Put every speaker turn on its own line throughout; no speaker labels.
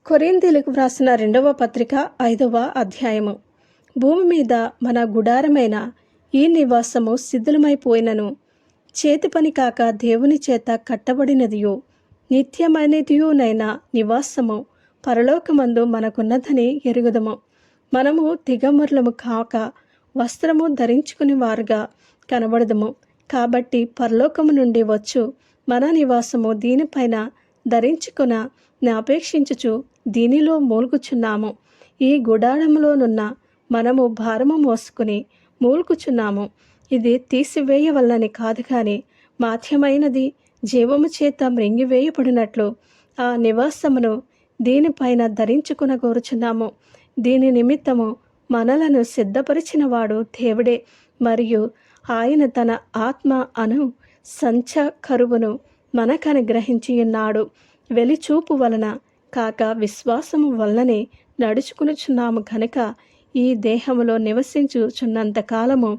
కొరింథీయులకు వ్రాసిన 2వ పత్రిక 5వ అధ్యాయము. భూమి మీద మన గుడారమైన ఈ నివాసము శిథిలమైపోయినను చేతి పని కాక దేవుని చేత కట్టబడినదియు నిత్యమైనదియునైన నివాసము పరలోకమందు మనకున్నదని ఎరుగుదము. మనము దిగంబరులము కాక వస్త్రము ధరించుకుని వారుగా కనబడదము. కాబట్టి పరలోకము నుండి వచ్చు మన నివాసము దీనిపైన ధరించుకున అపేక్షించుచు దీనిలో మూలుగుచున్నాము. ఈ గుడారములోనున్న మనము భారము మోసుకుని మూలుగుచున్నాము. ఇది తీసివేయవలనని కాదు కానీ మాధ్యమైనది జీవము చేత మృంగివేయబడినట్లు ఆ నివాసమును దీనిపైన ధరించుకునగోరుచున్నాము. దీని నిమిత్తము మనలను సిద్ధపరిచిన వాడు దేవుడే, మరియు ఆయన తన ఆత్మ అను సంచకరువును మనకనుగ్రహించి ఉన్నాడు. వెలిచూపు వలన కాక విశ్వాసము వలననే నడుచుకునుచున్నాము కనుక ఈ దేహములో నివసించుచున్నంత కాలము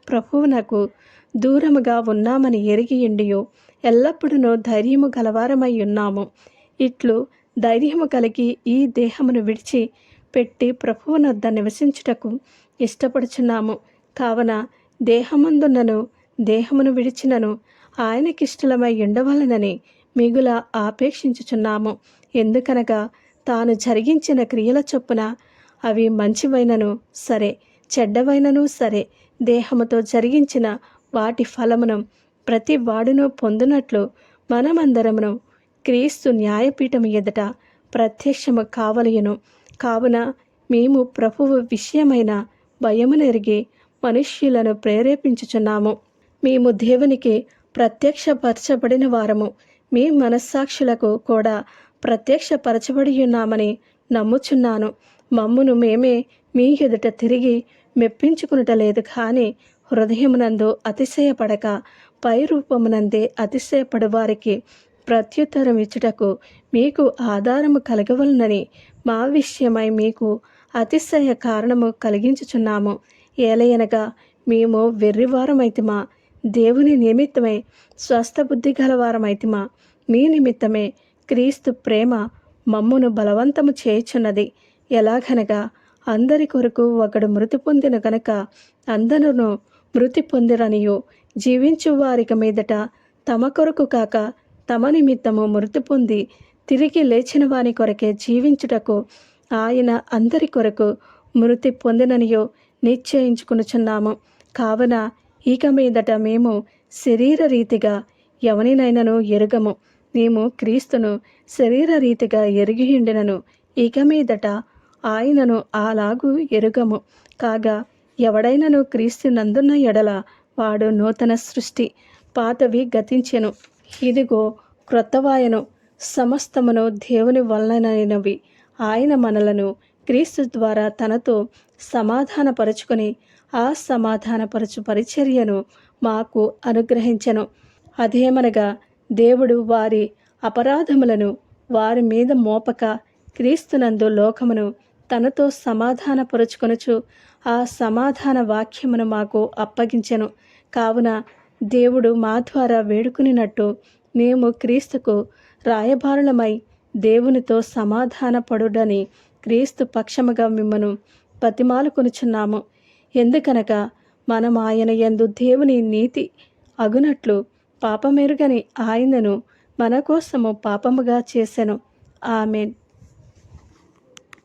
ప్రభువునకు దూరముగా ఉన్నామని ఎరిగియుండియు ఎల్లప్పుడూ ధైర్యము గలవారమై ఉన్నాము. ఇట్లు ధైర్యము కలిగి ఈ దేహమును విడిచి పెట్టి ప్రభువునొద్ద నివసించుటకు ఇష్టపడుచున్నాము. కావున దేహమందున్నను దేహమును విడిచినను ఆయనకిష్టలమై ఉండవలనని మిగుల ఆపేక్షించుచున్నాము. ఎందుకనగా తాను జరిగించిన క్రియల చొప్పున అవి మంచివైనను సరే, చెడ్డవైనను సరే, దేహముతో జరిగించిన వాటి ఫలమును ప్రతి వాడును పొందునట్లు మనమందరమును క్రీస్తు న్యాయపీఠము ఎదుట ప్రత్యక్షము కావలయును. కావున మేము ప్రభువు విషయమైన భయమునెరిగి మనుష్యులను ప్రేరేపించుచున్నాము. మేము దేవునికి ప్రత్యక్షపరచబడిన వారము, మీ మనస్సాక్షులకు కూడా ప్రత్యక్షపరచబడి ఉన్నామని నమ్ముచున్నాను. మమ్మును మేమే మీ ఎదుట తిరిగి మెప్పించుకునటలేదు కానీ హృదయమునందు అతిశయపడక పై రూపమునందే అతిశయపడు వారికి ప్రత్యుత్తరం ఇచ్చుటకు మీకు ఆధారము కలగవలనని మా విషయమై మీకు అతిశయ కారణము కలిగించుచున్నాము. ఏలయనగా మేము వెర్రివారమైతిమా, దేవుని నిమిత్తమై స్వస్థబుద్ధి గలవారమైతిమా. మీ నిమిత్తమే క్రీస్తు ప్రేమ మమ్మును బలవంతము చేయుచున్నది. ఎలాగనగా అందరి కొరకు ఒకడు మృతి పొందిన గనుక అందరూ మృతి పొందిరనియు, జీవించు వారికి మీదట తమ కొరకు కాక తమ నిమిత్తము మృతి పొంది తిరిగి లేచిన వాని కొరకే జీవించుటకు ఆయన అందరి కొరకు మృతి పొందిననియో నిశ్చయించుకునుచున్నాము. కావున ఇక మీదట మేము శరీర రీతిగా ఎవనినైనను ఎరుగము. మేము క్రీస్తును శరీర రీతిగా ఎరిగియుండినను ఇక మీదట ఆయనను అలాగూ ఎరుగము. కాగా ఎవడైనను క్రీస్తు నందున్న ఎడల వాడు నూతన సృష్టి, పాతవి గతించెను, ఇదిగో క్రొత్తవాయను. సమస్తమును దేవుని వలనైనవి. ఆయన మనలను క్రీస్తు ద్వారా తనతో సమాధానపరుచుకొని ఆ సమాధానపరచు పరిచర్యను మాకు అనుగ్రహించెను. అదేమనగా దేవుడు వారి అపరాధములను వారి మీద మోపక క్రీస్తునందు లోకమును తనతో సమాధానపరుచుకొనుచు ఆ సమాధాన వాక్యమును మాకు అప్పగించెను. కావున దేవుడు మా ద్వారా వేడుకునినట్టు మేము క్రీస్తుకు రాయబారులమై దేవునితో సమాధానపడుడని క్రీస్తు పక్షముగా మిమ్మను బతిమాలుకొనుచున్నాము. ఎందుకనగా మనం ఆయన యందు దేవుని నీతి అగునట్లు పాపమెరుగని ఆయనను మన కోసము పాపముగా చేసెను. ఆమెన్.